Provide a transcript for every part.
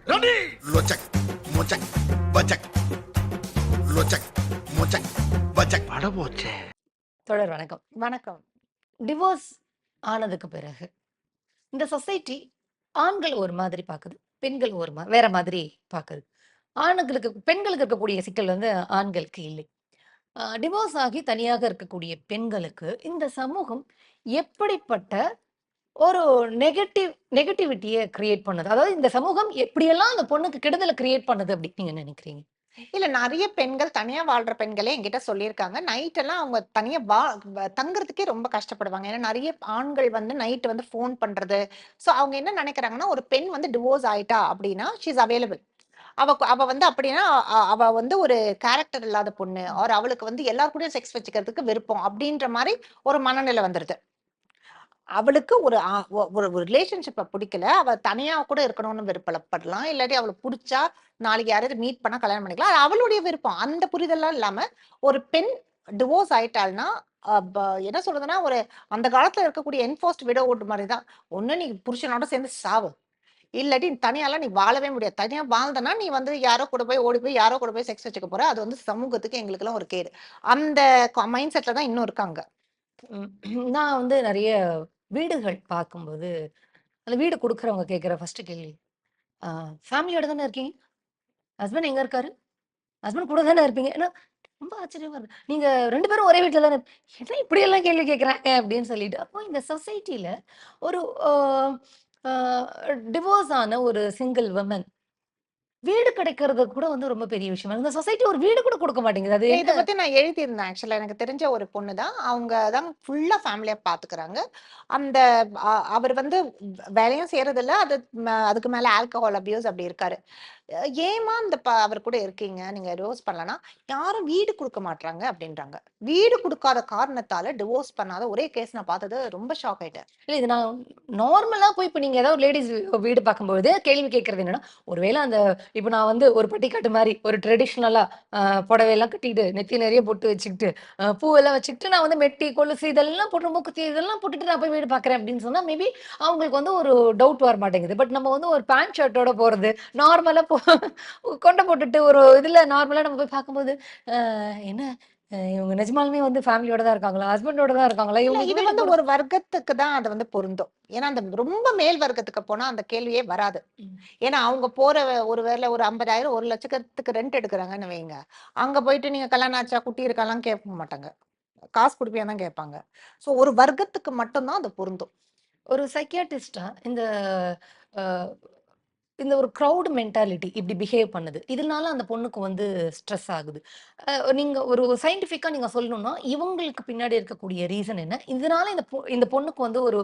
Ready லோச்சக் மோச்சக் பச்சக் லோச்சக் மோச்சக் பச்சக் பட போச்சே. தொடர் வணக்கம். வணக்கம். டிவோர்ஸ் ஆனதுக்கு பிறகு இந்த சொசைட்டி ஆண்கள் ஒரு மாதிரி பார்க்குது. பெண்கள் வேற மாதிரி பார்க்குது. பெண்களுக்கு இருக்கக்கூடிய சிக்கல் வந்து ஆண்களுக்கு இல்லை. டிவோர்ஸ் ஆகி தனியாக இருக்கக்கூடிய பெண்களுக்கு இந்த சமூகம் எப்படிப்பட்ட ஒரு நெகட்டிவிட்டிய கிரியேட் பண்ணுது? அதாவது இந்த சமூகம் எப்படியெல்லாம் அந்த பொண்ணுக்கு கெடுதல கிரியேட் பண்ணுது அப்படின்னு நீங்க நினைக்கிறீங்க? இல்ல நெறைய பெண்கள் தனியா வாழ்ற பெண்களே என்கிட்ட சொல்லியிருக்காங்க. நைட் எல்லாம் அவங்க தனியா தங்குறதுக்கே ரொம்ப கஷ்டப்படுவாங்க. ஏன்னா நெறைய ஆண்கள் வந்து நைட் வந்து ஃபோன் பண்றது. சோ அவங்க என்ன நெனைக்கிறாங்கன்னா, ஒரு பெண் வந்து டிவோர்ஸ் ஆயிட்டா அப்டின்னா, ஷி இஸ் அவைலபிள். அவ வந்து அப்டின்னா, அவ வந்து ஒரு கேரக்டர் இல்லாத பொண்ணு. ம். ஆர் அவளுக்கு வந்து எல்லார் கூடயும் செக்ஸ் வச்சுக்கிறதுக்கு விருப்பம் அப்டின்ற மாரி ஒரு மனநிலை வந்துருது. அவளுக்கு ஒரு ஒரு ரிலேஷன்ஷிப்ப புடிக்கல. அவ தனியா கூட இருக்கணும்னு விருப்பப்படலாம். இல்லாட்டி அவளுக்கு புடிச்சா, நாளைக்கு யாரையாவது மீட் பண்ணா கல்யாணம் பண்ணிக்கலாம். அது அவளுடைய விருப்பம். அந்த புரிதல்லாம் இல்லாம, ஒரு பெண் டிவோர்ஸ் ஆயிட்டாள்னா, அ ப என்ன சொல்றதுன்னா, ஒரு அந்த காலத்துல இருக்கக்கூடிய என்ஃபோர்ஸ்ட் விடோவுட் மாரி தான். ஒண்ணு நீ புருஷனோட சேர்ந்து சாவு. இல்லாட்டி தனியாலாம் நீ வாழவே முடியாது. தனியா வாழ்ந்தனா, நீ வந்து யாரோ கூட போய் ஓடி போய் யாரோ கூட போய் செக்ஸ் வச்சுக்க போற. அது வந்து சமூகத்துக்கு எங்களுக்கெல்லாம் ஒரு கேடு. அந்த மைண்ட் செட்ல தான் இன்னும் இருக்காங்க. ம். நான் வந்து நெறைய வீடுகள் பார்க்கும்போது, அந்த வீடு குடுக்குறவங்க கேட்கிற ஃபர்ஸ்ட் கேள்வி, "ஆ ஃபேமிலியோட தானே இருக்கீங்க? ஹஸ்பண்ட் எங்க இருக்காரு? ஹஸ்பண்ட் கூட தானே இருப்பீங்க?" ஏன்னா ரொம்ப ஆச்சரியமா இருக்கு. "நீங்க 2 பேரும் ஒரே வீட்ல தானே என்ன இப்படியெல்லாம் கேள்வி கேட்குறாங்க?" அப்படின்னு சொல்லிட்டு. அப்போ இந்த சொசைட்டில ஒரு ஆ ஆ டிவோர்ஸ் ஆன ஒரு சிங்கிள் விமன் வீடு கிடைக்கிறது கூட வந்து ரொம்ப பெரிய விஷயமா இருக்கு. இந்த சொசைட்டி ஒரு வீடு கூட குடுக்க மாட்டேங்குது. அது இல்ல இத என்ன? பத்தி நான் எழுதியிருந்தேன். ஆக்சுவலா எனக்கு தெரிஞ்ச ஒரு பொண்ணு தான். அவங்க தான் ஃபுல்லா ஃபேமிலியா பாத்துக்குறாங்க. அந்த அவர் வந்து வேலையும் செய்றதில்ல. அதுக்கு மேல ஆல்கஹால் அபியூஸ் அப்படி இருக்காரு. ஏம்மா இந்த அவர் கூட இருக்கீங்க? நீங்க டிவோர்ஸ் பண்ணலன்னா, யாரும் வீடு குடுக்க மாட்றாங்க அப்படின்றாங்க. வீடு குடுக்காத காரணத்தால டிவோர்ஸ் பண்ணாத ஒரே கேஸ் நான் பாத்தது ரொம்ப ஷாக் ஆயிட்டேன். இல்ல இது நான் நார்மலா போய் இப்ப நீங்க ஏதாவது ஒரு லேடீஸ் வீடு பார்க்கும்பொழுது கேள்வி கேட்கிறது என்னன்னா, ஒருவேள அந்த இப்ப நான் வந்து ஒரு பட்டிக்காட்டு மாரி ஒரு ட்ரெடிஷனலா அ புடவையெல்லாம் கட்டிட்டு, நெத்தி நெறைய பொட்டு வச்சுக்கிட்டு, பூவெல்லாம் வச்சுக்கிட்டு, நான் வந்து மெட்டி, கொலுசு இதெல்லாம் போட்டு மூக்குத்தி இதெல்லாம் போட்டுட்டு நான் போய் வீடு பார்க்குறேன் அப்படின்னு சொன்னா, மேபி அவங்களுக்கு வந்து ஒரு டவுட் வர மாட்டேங்குது. பட் நம்ம வந்து ஒரு பேண்ட் ஷர்ட்டோட போறது, நார்மலா கொண்ட போட்டுட்டு ஒரு இதுல நார்மலா நம்ம போய் பார்க்கும்போது, என்ன இவங்க நிஜமாலுமே வந்து ஃபேமிலியோட தான் இருக்காங்களா? ஹஸ்பண்டோட தான் இருக்காங்களா? இல்ல இவங்களுக்கு இது வீடு வந்து ஒரு வர்க்கத்துக்கு தான் அது வந்து பொருந்தும். ஏன்னா, அந்த ரொம்ப மேல் வர்க்கத்துக்கு போனா அந்த கேள்வியே வராது. ம். ஏன்னா, அவங்க போற ஒரு வேள ஒரு 50,000 1,00,000க்கு ரெண்ட் எடுக்குறாங்கன்னு வைங்க. அங்க போயிட்டு நீங்க கல்யாணம் ஆச்சா? குட்டி இருக்காலாம் கேட்க மாட்டாங்க. காசு குடுப்பியான்னு தான் கேட்பாங்க. ஸோ ஒரு வர்க்கத்துக்கு மட்டும் தான் அது பொருந்தும். ஒரு சைக்கியாட்ரிஸ்ட்டா இந்த அ இந்த ஒரு கிரவுட் மென்டாலிட்டி இப்படி பிஹேவ் பண்ணுது. இதனால அந்த பொண்ணுக்கு வந்து ஸ்ட்ரெஸ் ஆகுது. நீங்க ஒரு சயின்டிஃபிக்கா நீங்க சொல்லணும்னா, இவங்களுக்கு பின்னாடி இருக்கக்கூடிய ரீசன் என்ன? இதனால இந்த பொண்ணுக்கு வந்து ஒரு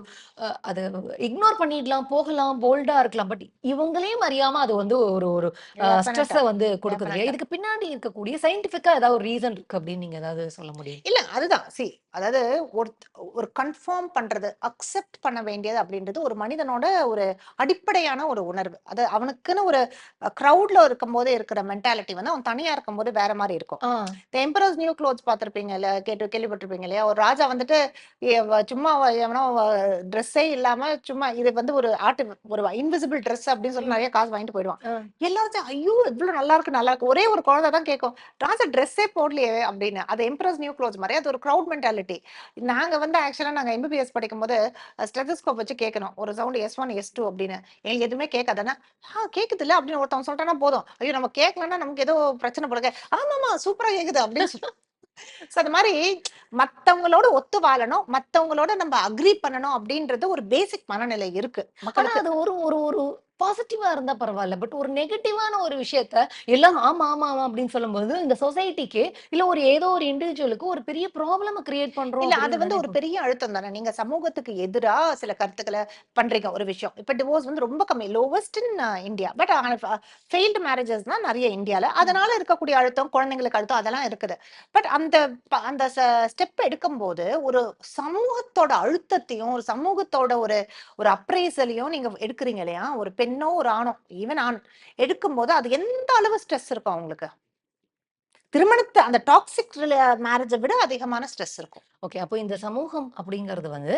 அத இக்னோர் பண்ணிடலாம், போகலாம், போல்டா இருக்கலாம். பட் இவங்களையும் அறியாம அது வந்து ஒரு ஒரு டெஃபனட்டா, ஸ்ட்ரெஸ்ஸ வந்து கொடுக்குது இல்லையா? டெஃபனட்டா. இதுக்கு பின்னாடி இருக்கக்கூடிய சயின்டிஃபிக்கா ஏதாவது ஒரு ரீசன் இருக்கு அப்படின்னு நீங்க ஏதாவது சொல்ல முடியும்? இல்ல அதுதான். அதாவது ஒரு கன்ஃபார்ம் பண்றது, அக்செப்ட் பண்ண வேண்டியது அப்படின்றது ஒரு மனிதனோட ஒரு அடிப்படையான ஒரு உணர்வு. அது அவனுக்குன்னு ஒரு கிரவுட்ல இருக்கும்போது இருக்கிற மென்டாலிட்டி வந்து அவன் தனியா இருக்கும்போது வேற மாரி இருக்கும். ஆ. இந்த எம்பரர்ஸ் நியூ க்ளோத்ஸ் பார்த்திருப்பீங்கல்ல, கேள்விப்பட்டிருப்பீங்க இல்லையா? ஒரு ராஜா வந்துட்டு சும்மா எவனோ ட்ரெஸ்ஸே இல்லாம சும்மா இது வந்து ஒரு இன்விசிபிள் ட்ரெஸ் அப்படின்னு சொல்லி ம். நெறைய காசு வாங்கிட்டு போயிடுவான். ஆ. எல்லாரும் ஐயோ! இவ்ளோ நல்லா இருக்கு, நல்லா இருக்கு. ஒரே ஒரு குழந்தை தான் கேட்கும். ராஜா ட்ரெஸ்ஸே போடலையே அப்படின்னு. அது எம்பரர்ஸ் நியூ க்ளோத்ஸ் மாரி அது ஒரு கிரவுட் மென்டாலிட்டி. நாங்க வந்து ஆக்சுவலா நாங்க எம்பிபிஎஸ் படிக்கும்போது ஸ்டெத்தஸ்கோப் வச்சு கேட்கணும். ஒரு சவுண்ட் எஸ்1, எஸ்2 அப்படின்னு. எங்களுக்கு எதுவுமே கேட்காதுன்னா, கேட்குதுல்ல அப்படின்னு ஒருத்தவங்க சொல்ட்டான்னா போதும். ஐயோ! நம்ம கேட்கலன்னா நமக்கு ஏதோ பிரச்சனை போல இருக்கு. ஆமாமா சூப்பரா கேட்குது அப்படின்னு சோ அது மாரி மத்தவங்களோட ஒத்து வாழணும். மத்தவங்களோட நம்ம அக்ரி பண்ணணும் அப்படின்றது ஒரு பேசிக் மனநிலை இருக்கு ஆனா மக்களுக்கு. அது ஒரு ஒரு ஒரு பாசிட்டிவா இருந்தா பரவால்ல. பட் ஒரு நெகட்டிவான ஒரு விஷயத்த எல்லாம் ஆமா, ஆமா, ஆமா அப்படின்னு சொல்லும்போது, இந்த சொசைட்டிக்கு இல்ல ஒரு ஏதோ ஒரு இண்டிவிஜுவலுக்கு ஒரு பெரிய ப்ராப்ளம கிரியேட் பண்றோம் இல்ல அது அப்படின்னு வந்து தானே ஒரு இப்போ. பெரிய அழுத்தம் தானே. நீங்க சமூகத்துக்கு எதிரா சில கருத்துக்கள பண்றீங்க ஒரு விஷயம். இப்ப டிவோர்ஸ் வந்து ரொம்ப கம்மி. Lowest in India. பட் ஆனா ஃபெயில்டு மேரேஜஸ் தான் நெறைய இந்தியால. ம். அதனால இருக்கக்கூடிய அழுத்தம், குழந்தைங்களுக்கு அழுத்தம் அதெல்லாம் இருக்குது. பட் அந்த ஸ்டெப் எடுக்கும்போது ஒரு சமூகத்தோட அழுத்தத்தையும், ஒரு சமூகத்தோட ஒரு ஒரு அப்ரைசலையும் நீங்க எடுக்குறீங்க இல்லையா? ஒரு பெண்ணோ, ஒரு ஆணோ, ஈவன் ஆண் எடுக்கும்போது அது எந்த அளவு ஸ்ட்ரெஸ் இருக்கும் அவங்களுக்கு? அந்த டாக்ஸிக் மேரேஜ விட அதிகமான ஸ்ட்ரெஸ் இருக்கும். ஓகே. அப்போ இந்த சமூகம் அப்படிங்கிறது வந்து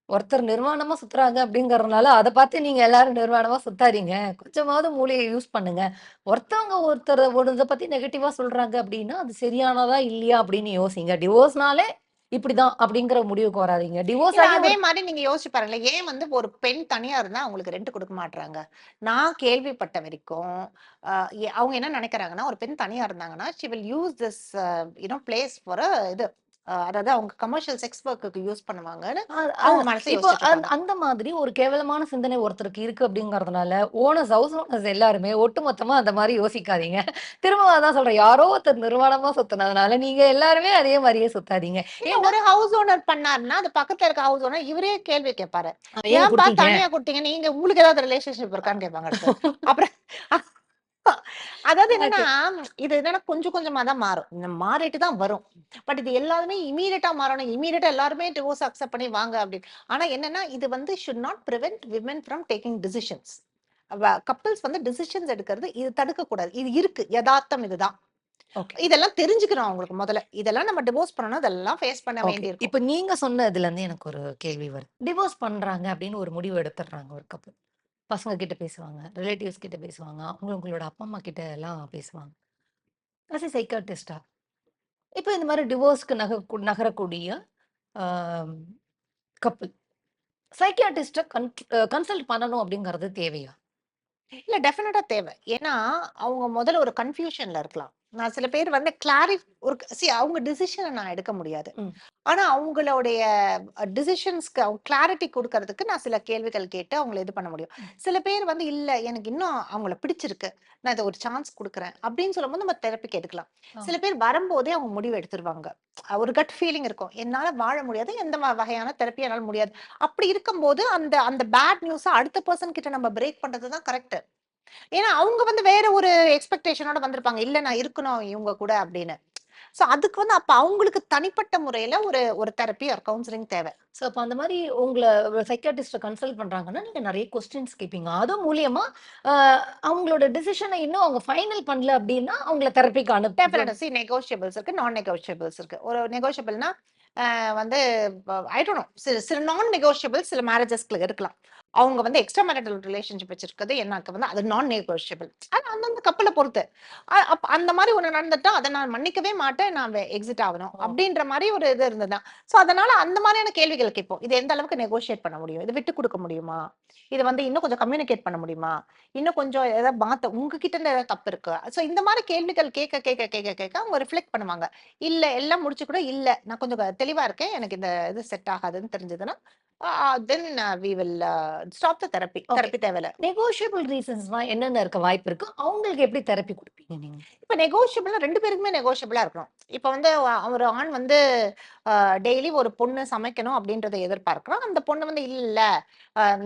ஒருத்தர் நிர்வாணமா சுத்துறாங்க அப்படிங்கறதுனால, அத பார்த்து நீங்க எல்லாரும் நிர்வாணமா சுத்தாதீங்க. கொஞ்சமாவது மூளைய யூஸ் பண்ணுங்க. ஒருத்தர் ஒரு இத பத்தி நெகட்டிவா சொல்றாங்க அப்படின்னா, அது சரியானதா இல்லையா அப்படின்னு யோசிங்க. டிவோர்ஸ்னாலே இப்படிதான் அப்படிங்கிற முடிவுக்கு வராதீங்க. டிவோர்ஸ் இல்ல ஆகி அதே ஒரு மாரி நீங்க யோசிச்சு பாருங்களேன். ஏன் வந்து ஒரு பெண் தனியா இருந்தா அவங்களுக்கு ரெண்ட் குடுக்க மாட்றாங்க? நான் கேள்விப்பட்ட வரைக்கும், அ அவங்க என்ன நெனைக்கிறாங்கன்னா, ஒரு பெண் தனியா இருந்தாங்கன்னா, she will use this place for இது அதாவது அவங்க கமர்ஷியல் செக்ஸ் ஒர்க்குக்கு யூஸ் பண்ணுவாங்கன்னு அ அ அவங்க மனசுல இப்போ யோசிச்சுட்டு இருக்காங்க. அந்த மாதிரி ஒரு கேவலமான சிந்தனை ஒருத்தருக்கு இருக்கு அப்படிங்கிறதுனால, ஹவுஸ் ஓனர்ஸ் எல்லாருமே ஒட்டுமொத்தமா அந்த மாரி யோசிக்காதீங்க. திரும்ப அதான் சொல்றேன். யாரோ ஒருத்தர் நிர்வாணமா சுத்துனதுனால, நீங்க எல்லாருமே அதே மாரியே சுத்தாதீங்க. இல்ல ஏன்னா, ஒரு ஹவுஸ் ஓனர் பண்ணாருன்னா, அது பக்கத்துல இருக்க ஹவுஸ் ஓனர் இவரே கேள்வி கேட்பாரு. ஏங்க "ஏன்பா குடுத்தீங்க? தனியா குடுத்தீங்க? நீங்க உங்களுக்கு ஏதாவது ரிலேஷன்ஷிப் இருக்கான்னு?" கேட்பாங்க அடுத்து. அப்புறம் அதாவது என்னன்னா, ஓகே. இது என்னன்னா கொஞ்சம் கொஞ்சமா தான் மாறும். மாறிட்டு தான் வரும். பட் இது எல்லாருமே இம்மீடியட்டா மாறணும். இம்மீடியட்டா எல்லாருமே டிவோர்ஸ் அக்செப்ட் பண்ணி வாங்க அப்படின்னு. ஆனா என்னன்னா, இது வந்து should not prevent women from taking decisions. Couples வந்து டிசிஷன்ஸ் எடுக்கிறது இது தடுக்கக்கூடாது. இது இருக்கு. எதார்த்தம் இதுதான். ஓகே. இதெல்லாம் தெரிஞ்சுக்கணும் அவங்களுக்கு முதல்ல. இதெல்லாம் நம்ம டிவோர்ஸ் பண்ணணும். இதெல்லாம் ஃபேஸ் பண்ண ஓகே. வேண்டியிருக்கும். இப்ப நீங்க சொன்னதுலருந்து எனக்கு ஒரு கேள்வி வருது. டிவோர்ஸ் பண்றாங்க அப்படின்னு ஒரு முடிவு எடுத்துடுறாங்க ஒரு கப்புள். பசங்க கிட்ட பேசுவாங்க. ரிலேட்டிவ்ஸ் கிட்ட பேசுவாங்க. அவங்களோட அப்பா, அம்மா கிட்ட எல்லாம் பேசுவாங்க. ஆஸ் எ சைக்காட்ரிஸ்ட்டா, இப்ப இந்த மாரி டிவோர்ஸ்க்கு நகரக்கூடிய ஆ கப்புள். சைக்கியாட்ரிஸ்ட்ட கன்சல்ட் பண்ணணும் அப்படிங்கிறது தேவையா? இல்ல டெஃபினட்டா தேவை. ஏன்னா, அவங்க முதல்ல ஒரு கன்ஃப்யூஷன்ல இருக்கலாம். நான் சில பேர் வந்து ஒரு அவங்க டிசிஷன நான் எடுக்க முடியாது. ம். ஆனா, அவங்களுடைய டிசிஷன்ஸ்க்கு அவங்க கிளாரிட்டி குடுக்கறதுக்கு நான் சில கேள்விகள் கேட்டு அவங்கள இது பண்ண முடியும். ம். சில பேர் வந்து இல்ல எனக்கு இன்னும் அவங்கள பிடிச்சிருக்கு. நான் இத ஒரு சான்ஸ் குடுக்குறேன். அப்படின்னு சொல்லும்போது நம்ம தெரபிக்கு எடுக்கலாம். ஆ. சில பேர் வரும்போதே அவங்க முடிவு எடுத்துருவாங்க. ஒரு கட் ஃபீலிங் இருக்கும். என்னால வாழ முடியாது. எந்த வகையான தெரப்பி என்னால முடியாது. அப்படி இருக்கும்போது அந்த அந்த பேட் நியூஸ அடுத்த பெர்சன் கிட்ட நம்ம பிரேக் பண்றது தான் கரெக்ட். ஏன்னா, அவங்க வந்து வேற ஒரு எக்ஸ்பெக்டேஷனோட வந்திருப்பாங்க. இல்ல நான் இருக்கணும் இவங்க கூட அப்படின்னு. சோ அதுக்கு வந்து அப்ப அவங்களுக்கு தனிப்பட்ட முறையில ஒரு ஒரு தெரப்பி ஆர் கவுன்சிலிங் தேவை. ஸோ, அப்ப அந்த மாரி சைக்கியாட்ரிஸ்ட்ட கன்சல்ட் பண்றாங்கன்னா, நீங்க நெறைய கொஸ்டின்ஸ் கேட்பீங்க. அது மூலியமா அ அவங்களோட டிசிஷன இன்னும் அவங்க ஃபைனல் பண்ணல அப்படின்னா, அவங்கள தெரபிக்கு டெஃபினட்டா நெகோஷியபிள்ஸ் இருக்கு. நான் நெகோஷியபிள்ஸ் இருக்கு. ஒரு நெகோஷியபிள்னா வந்து ஐ டோன்ட் நோ சில சில நான் நெகோஷியபிள் சில மேரேஜஸ்க்கு இருக்கலாம். அவங்க வந்து எக்ஸ்ட்ரா மேரிட்டல் ரிலேஷன்ஷிப் வச்சிருக்கிறது எனக்கு வந்து அது நான் நெகோஷியபிள். அது அந்தந்த கப்பல பொறுத்து. அந்த மாரி ஒண்ணு நடந்துட்டா, அத நான் மன்னிக்கவே மாட்டேன். நான் எக்ஸிட் ஆகணும். ஓ! அப்படின்ற மாரி ஒரு இது இருந்ததுதான். சோ அதனால அந்த மாரியான கேள்விகள் கேட்போம். இது எந்த அளவுக்கு நெகோஷியேட் பண்ண முடியும்? இத விட்டுக் குடுக்க முடியுமா? இது வந்து இன்னும் கொஞ்சம் கம்யூனிகேட் பண்ண முடியுமா? இன்னும் கொஞ்சம் ஏதாவது உங்ககிட்ட இருந்து ஏதாவது தப்பு இருக்கா? சோ இந்த மாரி கேள்விகள் கேட்க அவங்க ரிஃப்ளெக்ட் பண்ணுவாங்க. இல்ல எல்லாம் முடிச்சு கூட இல்ல நான் கொஞ்சம் தெளிவா இருக்கேன். எனக்கு இந்த இது செட் ஆகாதுன்னு தெரிஞ்சதுன்னா, then we will stop the therapy. Okay. Therapy தேவையில்ல. நெகோஷியபிள் ரீசன்ஸ்லாம் என்னென்ன இருக்க வாய்ப்பு இருக்கு? அவங்களுக்கு எப்படி தெரப்பி குடுப்பீங்க நீங்க? இப்ப நெகோஷியபிள்னா 2 பேருக்குமே நெகோஷியபிளா இருக்கணும். இப்ப வந்து ஒரு ஆண் வந்து டெய்லி ஒரு பொண்ணு சமைக்கணும் அப்படின்றத எதிர்பார்க்கிறான். அந்த பொண்ணு வந்து இல்ல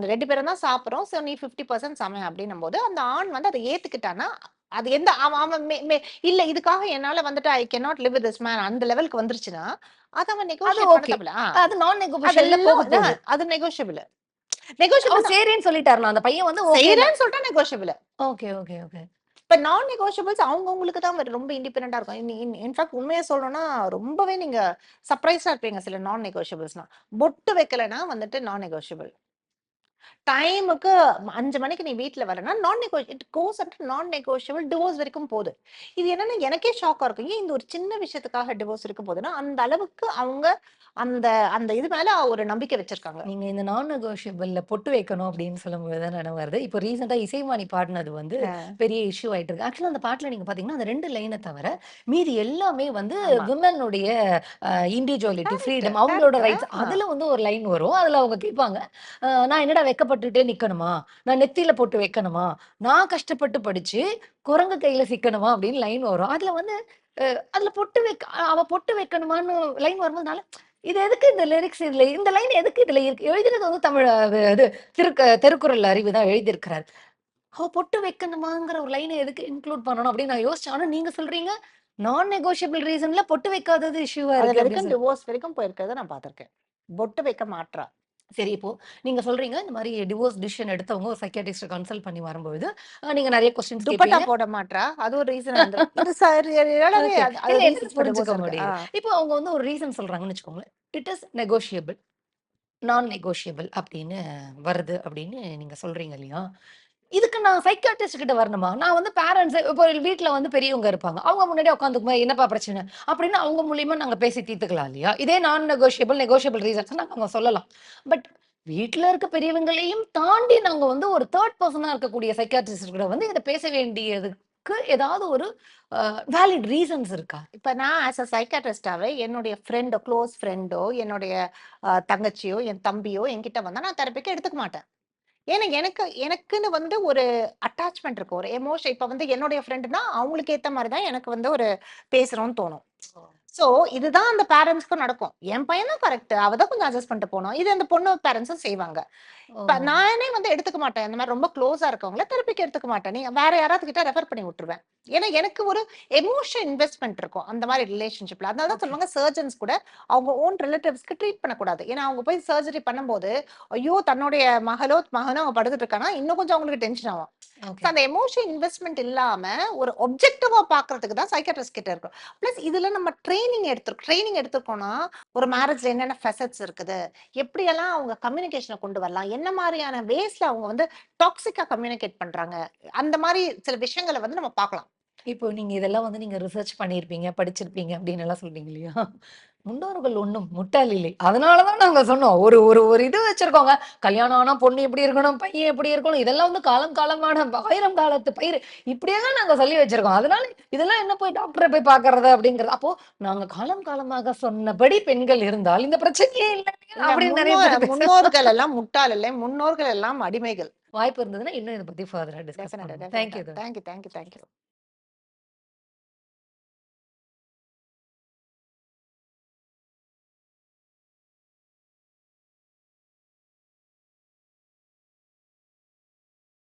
2 பேரும் தான் சாப்பிடுறோம். சோ நீ 50% சமை அப்படின்னும்போது, அந்த ஆண் வந்து அத ஏத்துக்கிட்டான்னா, அது எந்த அவன் அவன் மெ மெ இல்ல இதுக்காக என்னால வந்துட்டு I cannot live with this man அந்த லெவலுக்கு வந்துருச்சுன்னா, அத அவன் அது நெகோஷியேட் பண்ண ஓகே. தேவையில்ல. அது நான் நெகோஷியபிள்ல அதெல்லாம் போக போகுது. அது நெகோஷியபிள். அவர் நெகோஷியபிள் தான். சரின்னு சொல்லிட்டாருனா, அந்த பையன் வந்து ஓகேன்னா செய்றேன்னு சொல்லிட்டா நெகோஷியபிள். Okay, okay, okay. இப்ப நான் நெகோஷியபிள்ஸ் அவங்கவங்களுக்கு தான் ரொம்ப இண்டிபெண்டன்ட்டா இருக்கும். இன்ஃபாக்ட் உண்மைய சொல்லணும்னா, ரொம்பவே நீங்க சர்ப்ரைஸா இருப்பீங்க சில நான் நெகோஷியபிள்ஸ்லாம். பொட்டு வைக்கலன்னா வந்துட்டு நான் நெகோஷியபிள். டைமுக்கு 5 மணிக்கு நீ வீட்ல வரேன்னா, இட் கோஸ் அண்டர் நான் நெகோஷியபிள் டிவோர்ஸ் வரைக்கும் போது. இது என்னன்னா எனக்கே ஷாக்கா இருக்கும். ஏன் இந்த ஒரு சின்ன விஷயத்துக்காக டிவோர்ஸ் வரைக்கும் போதுன்னா, அந்த அளவுக்கு அவங்க அந்த அந்த இது மேல ஒரு நம்பிக்கை வச்சிருக்காங்க. நீங்க இந்த நான் நெகோஷியபிள்ல பொட்டு வைக்கணும் அப்படின்னு சொல்லும்போது தான் நினைவு வருது. இப்போ ரீசென்ட்டா இசைவாணி பாடுனது வந்து அ பெரிய இஷ்யூ ஆயிட்டு இருக்கு. ஆக்சுவலா அந்த பாட்டுல நீங்க பார்த்தீங்கன்னா, அந்த 2 லைன தவிர, மீதி எல்லாமே வந்து ஆமா. விமனுடைய இண்டிவிஜுவாலிட்டி, கரெக்ட், ஃப்ரீடம் அவங்களோட கரெக்ட். ரைட்ஸ். அதுல வந்து ஒரு லைன் வரும். அதுல அவங்க கேட்பாங்க, "நான் என்னடா வெட்கப்பட்டுட்டே நிக்கணுமா? நான் நெத்தியில பொட்டு வைக்கணுமா? நான் கஷ்டப்பட்டு படிச்சு, குரங்கு கையில சிக்கணுமா?" அப்படின்னு லைன் வரும். அதுல வந்து அதுல பொட்டு அவ பொட்டு வைக்கணுமான்னு லைன் வரும்போதுனால, இது எதுக்கு இந்த லிரிக்ஸ் இதுல இந்த லைன் எதுக்கு இதுல இருக்கு? எழுதினது வந்து தமிழ் இது திருக்குறள் அறிவு தான் எழுதியிருக்கிறாரு. அவ பொட்டு வைக்கணுமாங்கிற ஒரு லைன எதுக்கு இன்க்ளூட் பண்ணணும் அப்படின்னு நான் யோசிச்சேன். ஆனா நீங்க சொல்றீங்க, நான் நெகோஷியபிள் ரீசன்ல பொட்டு வைக்காதது இஷ்யூவா அது இருக்கு அப்படின்னு வரைக்கும் டிவோர்ஸ் வரைக்கும் போயிருக்கிறத நான் பார்த்திருக்கேன். பொட்டு வைக்க மாட்றா. சரி, இப்போ நீங்க சொல்றீங்க, இந்த மாரி டிவோர்ஸ் டிசிஷன் எடுத்தவங்க ஒரு சைக்கியாட்ரிஸ்ட்ட கன்சல்ட் பண்ணி வரும்பொழுது, நீங்க நெறைய கொஸ்டின்ஸ் துப்பட்டா கேட்பீங்க. போட மாட்றா. அது ஒரு ரீசன் வந்துரும். இது ரியலாவே ஓகே. அது அது இல்ல என்னால ரீசன்ஸ் ஃபார் புரிஞ்சுக்க டிவோர்ஸ் இருக்கு. முடியுது. இப்போ அவங்க வந்து ஒரு ரீசன் சொல்றாங்கன்னு வச்சுக்கோங்களேன். It is negotiable. நான் நெகோஷியபிள் அப்படின்னு வருது அப்படின்னு நீங்க சொல்றீங்க இல்லையா? இதுக்கு நான் சைக்கியாட்ரிஸ்ட் கிட்ட வரணுமா? நான் வந்து பேரண்ட்ஸ் இப்போ வீட்ல வந்து பெரியவங்க இருப்பாங்க. அவங்க முன்னாடி உட்காந்துக்கும்போது என்னப்பா பிரச்சனை? அப்படின்னு அவங்க மூலியமா நாங்க பேசி தீர்த்துக்கலாம் இல்லையா? இதே நான் நெகோஷியபிள் ரீசன்ஸ் நாங்க அங்க சொல்லலாம். பட் வீட்ல இருக்க பெரியவங்களையும் தாண்டி நாங்க வந்து ஒரு 3 பெர்சனா இருக்கக்கூடிய சைக்கியாட்ரிஸ்ட் கூட வந்து இத பேச வேண்டியதுக்கு ஏதாவது ஒரு வேலிட் ரீசன்ஸ் இருக்கா? இப்ப நான் ஆஸ் அ சைக்காட்ரிஸ்டாவே என்னுடைய ஃப்ரெண்டோ, க்ளோஸ் ஃப்ரெண்டோ, என்னுடைய தங்கச்சியோ, என் தம்பியோ என்கிட்ட வந்தா நான் தெரபிக்கு எடுத்துக்க மாட்டேன். ஏன்னா எனக்குன்னு வந்து ஒரு அட்டாச்மெண்ட் இருக்கு. ஒரு எமோஷன் இப்ப வந்து என்னுடைய ஃப்ரெண்டுனா, அவங்களுக்கு ஏத்த மாரி தான் எனக்கு வந்து ஒரு பேசுறோம்னு தோணும். சோ, இதுதான் அந்த பேரண்ட்ஸ்க்கும் நடக்கும். என் பையன் தான் கரெக்ட். அவ தான் கொஞ்சம் அட்ஜஸ்ட் பண்ணிட்டு போணும். இது அந்த பொண்ணு பேரண்ட்ஸும் செய்வாங்க. ஓ! இப்ப நானே வந்து எடுத்துக்க மாட்டேன். இந்த மாரி ரொம்ப க்ளோஸா இருக்கவங்கள தெரபிக்கு எடுத்துக்க மாட்டேன். நீங்க வேற யாராவது கிட்ட ரெஃபர் பண்ணி விட்டுருவேன். ஏன்னா எனக்கு ஒரு எமோஷன் இன்வெஸ்ட்மென்ட் இருக்கும். அந்த மாரி ரிலேஷன்ஷிப்ல. அதனால தான் ஓகே, சொல்லுவாங்க சர்ஜன்ஸ் கூட அவங்க ஓன் ரிலேட்டிவ்ஸ்க்கு ட்ரீட் பண்ணக்கூடாது. ஏன்னா அவங்க போய் சர்ஜரி பண்ணும்போது, ஐயோ! தன்னுடைய மகனோ அவங்க படுத்துட்டு இருக்கான்னா, இன்னும் கொஞ்சம் அவங்களுக்கு டென்ஷன் ஆகும். ஓகே. சோ அந்த எமோஷன் இன்வெஸ்ட்மென்ட் இல்லாம ஒரு ஆப்ஜெக்டிவா பார்க்கறதுக்கு தான் சைக்கியாட்ரிஸ்ட் கிட்ட இருக்கும். பிளஸ் இதுல நம்ம ட்ரெய்னிங் எடுத்திருக்கோம்னா, ஒரு மேரேஜ்ல என்னென்ன ஃபெசட்ஸ் இருக்குது? எப்படியெல்லாம் அவங்க கம்யூனிகேஷன கொண்டு வரலாம்? என்ன மாரியான வேஸ்ல அவங்க வந்து டாக்ஸிக்கா கம்யூனிகேட் பண்றாங்க? அந்த மாரி சில விஷயங்கள வந்து நம்ம பார்க்கலாம். இப்போ நீங்க இதெல்லாம் வந்து நீங்க ரிசர்ச் பண்ணியிருப்பீங்க, படிச்சிருப்பீங்க அப்படின்னு எல்லாம் சொல்றீங்க இல்லையா? முன்னோர்கள் ஒண்ணும் முட்டாள் இல்லை. அதனால தான் நாங்க சொன்னோம். ஒரு ஒரு ஒரு இது வச்சிருக்கோங்க. கல்யாணம் ஆனா பொண்ணு எப்படி இருக்கணும், பையன் எப்படி இருக்கணும், இதெல்லாம் வந்து காலம் காலமான 1000 காலத்து பயிர். இப்படியே தான் நாங்க சொல்லி வச்சிருக்கோம். அதனால இதெல்லாம் என்ன போய் டாக்டர போய் பார்க்கறது அப்படிங்கிறது. அப்போ நாங்க காலம் காலமாக சொன்னபடி பெண்கள் இருந்தால் இந்த பிரச்சனையே இல்ல இல்ல அப்படின்னு நெறைய பேர் முன்னோர்கள் எல்லாம் முட்டாள் இல்லை. முன்னோர்கள் எல்லாம் அடிமைகள். வாய்ப்பு இருந்ததுன்னா இன்னும் இத பத்தி ஃபர்தரா டிஸ்கஸ் டெஃபினட்டா, பண்ணுவோம். தேங்க் டெஃபினட்டா. You. Thank you, thank you, thank you.